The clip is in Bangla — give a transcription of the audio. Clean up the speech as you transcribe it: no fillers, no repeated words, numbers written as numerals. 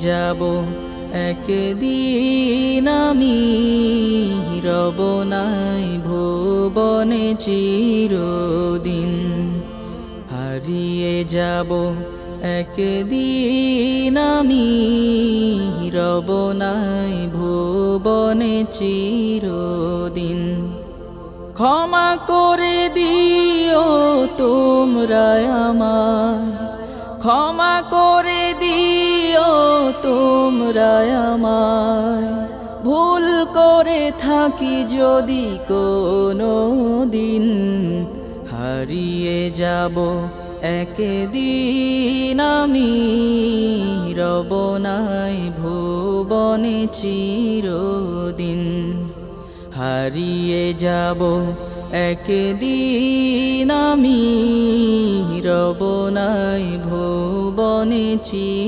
যাব একদিন আমি, রব নাই ভুবনে চিরদিন। হারিয়ে যাব একদিন আমি, রব নাই ভুবনে চিরদিন। ক্ষমা করে দিও তোমরা আমায়, ক্ষমা করে দিও তোমরা আমায়, ভুল করে থাকি যদি কোনো দিন। হারিয়ে যাব একদিন আমি, রব নাই ভুবনে চিরদিন। হারিয়ে যাব একদিন আমি, রব নাই ভুবনে চিরদিন।